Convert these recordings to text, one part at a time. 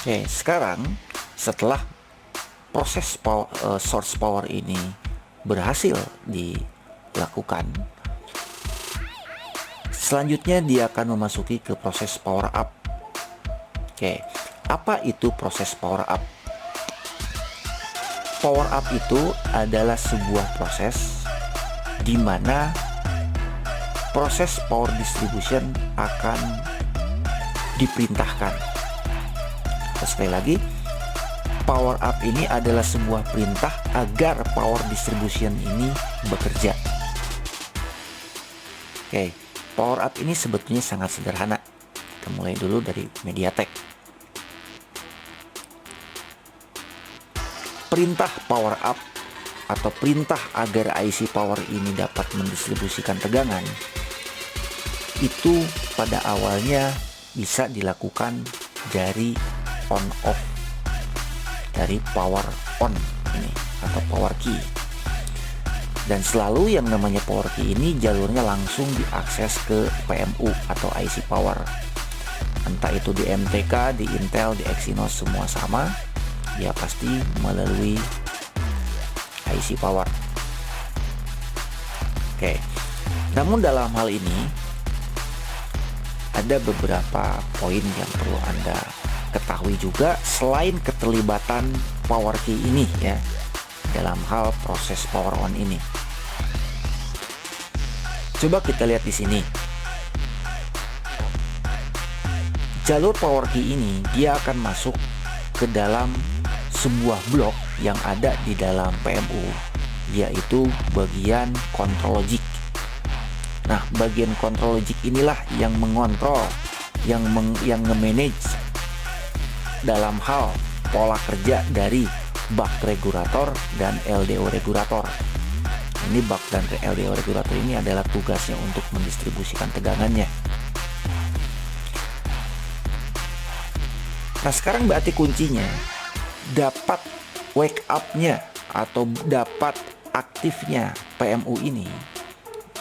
Oke, sekarang setelah proses source power ini berhasil dilakukan, selanjutnya dia akan memasuki ke proses power up. Oke, apa itu proses power up? Power up itu adalah sebuah proses di mana proses power distribution akan diperintahkan. Sekali lagi, power up ini adalah sebuah perintah agar power distribution ini bekerja. Oke, power up ini sebetulnya sangat sederhana. Kita mulai dulu dari MediaTek. Perintah power up atau perintah agar IC power ini dapat mendistribusikan tegangan itu pada awalnya bisa dilakukan dari on off, dari power on ini atau power key. Dan selalu yang namanya power key ini jalurnya langsung diakses ke PMU atau IC power. Entah itu di MTK, di Intel, di Exynos, semua sama. Ya pasti melalui IC power. Oke. Namun dalam hal ini ada beberapa poin yang perlu Anda ketahui juga selain keterlibatan power key ini ya dalam hal proses power on ini. Coba kita lihat di sini. Jalur power key ini dia akan masuk ke dalam sebuah blok yang ada di dalam PMU, yaitu bagian control logic. Nah, bagian control logic inilah yang mengontrol, yang nge-manage dalam hal pola kerja dari buck regulator dan LDO regulator. Ini buck dan LDO regulator ini adalah tugasnya untuk mendistribusikan tegangannya. Nah, sekarang berarti kuncinya dapat wake up-nya atau dapat aktifnya PMU ini.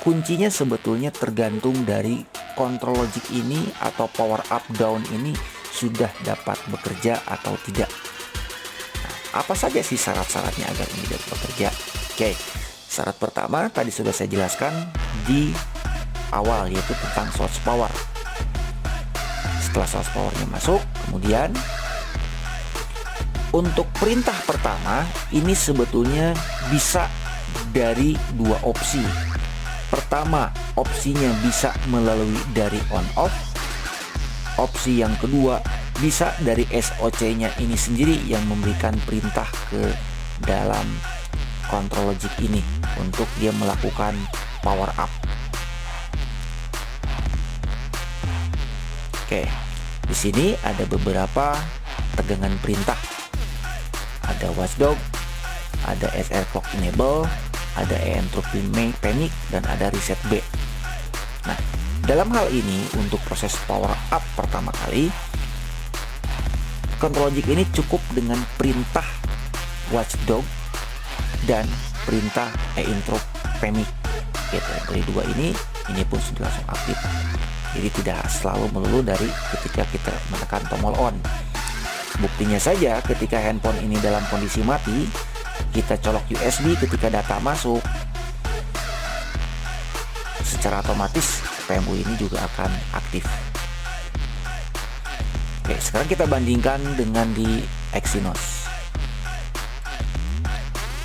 Kuncinya sebetulnya tergantung dari control logic ini atau power up down ini sudah dapat bekerja atau tidak. Nah, apa saja sih syarat-syaratnya agar ini dapat bekerja? Oke, syarat pertama tadi sudah saya jelaskan di awal, yaitu tentang source power. Setelah source powernya masuk, kemudian untuk perintah pertama ini sebetulnya bisa dari dua opsi. Pertama, opsinya bisa melalui dari on off. Opsi yang kedua bisa dari SOC-nya ini sendiri yang memberikan perintah ke dalam control logic ini untuk dia melakukan power up. Oke, di sini ada beberapa tegangan perintah. Ada watchdog, ada SR clock enable, ada entropy panic, dan ada reset B. Nah, dalam hal ini untuk proses power up pertama kali, control logic ini cukup dengan perintah watchdog dan perintah entropy panic. Gitu. Dari dua ini pun sudah langsung aktif. Jadi tidak selalu melulu dari ketika kita menekan tombol on. Buktinya saja ketika handphone ini dalam kondisi mati, kita colok USB ketika data masuk, secara otomatis PMU ini juga akan aktif. Oke, sekarang kita bandingkan dengan di Exynos.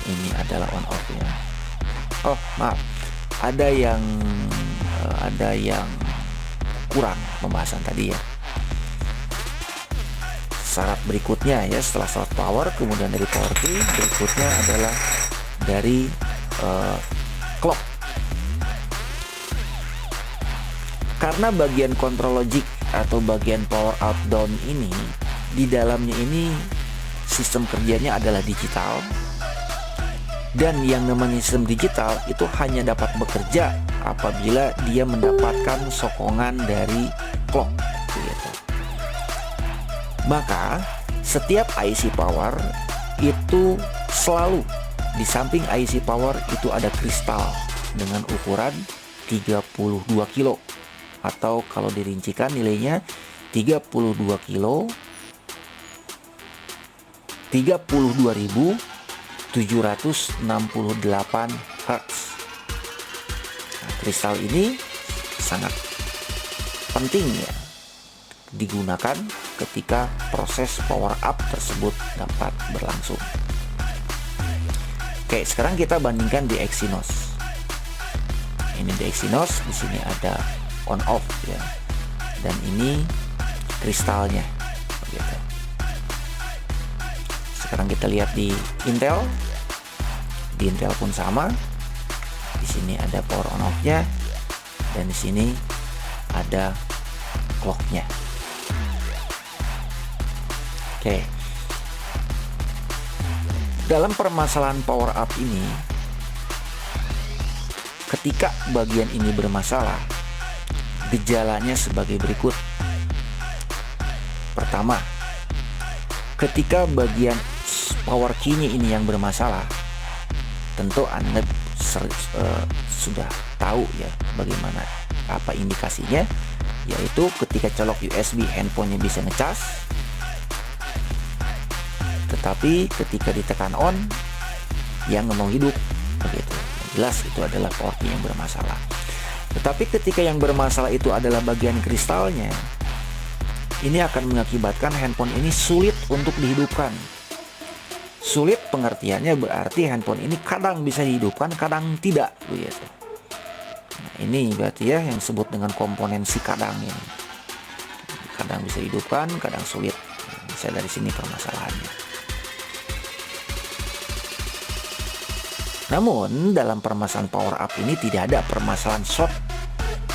Ini adalah on off ya. Oh maaf, ada yang kurang pembahasan tadi ya. Syarat berikutnya ya, setelah source power kemudian dari power key, berikutnya adalah dari clock. Karena bagian control logic atau bagian power up down ini di dalamnya ini sistem kerjanya adalah digital, dan yang namanya sistem digital itu hanya dapat bekerja apabila dia mendapatkan sokongan dari clock gitu. Maka setiap IC power itu selalu di samping IC power itu ada kristal dengan ukuran 32 kilo, atau kalau dirincikan nilainya 32 kilo 32.768 Hz. Nah, kristal ini sangat penting ya digunakan ketika proses power up tersebut dapat berlangsung. Oke, sekarang kita bandingkan di Exynos. Ini di Exynos, di sini ada on off ya. Dan ini kristalnya. Begitu. Sekarang kita lihat di Intel. Di Intel pun sama. Di sini ada power on off-nya dan di sini ada clock-nya. Oke. Dalam permasalahan power up ini, ketika bagian ini bermasalah, gejalanya sebagai berikut. Pertama, ketika bagian power key-nya ini yang bermasalah, tentu Anda sudah tahu ya bagaimana apa indikasinya, yaitu ketika colok USB handphonenya bisa ngecas, tetapi ketika ditekan on yang ngomong hidup begitu. Jelas itu adalah power key yang bermasalah. Tetapi ketika yang bermasalah itu adalah bagian kristalnya, ini akan mengakibatkan handphone ini sulit untuk dihidupkan. Sulit pengertiannya berarti handphone ini kadang bisa dihidupkan, kadang tidak begitu. Nah, ini berarti ya yang disebut dengan komponen si kadang ini. Kadang bisa dihidupkan, kadang sulit. Bisa dari sini permasalahannya. Namun dalam permasalahan power up ini tidak ada permasalahan short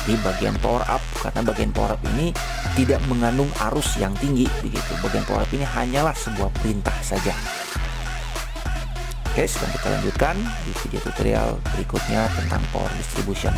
di bagian power up, karena bagian power up ini tidak mengandung arus yang tinggi begitu. Bagian power up ini hanyalah sebuah perintah saja. Oke, sekarang kita lanjutkan di video tutorial berikutnya tentang power distribution.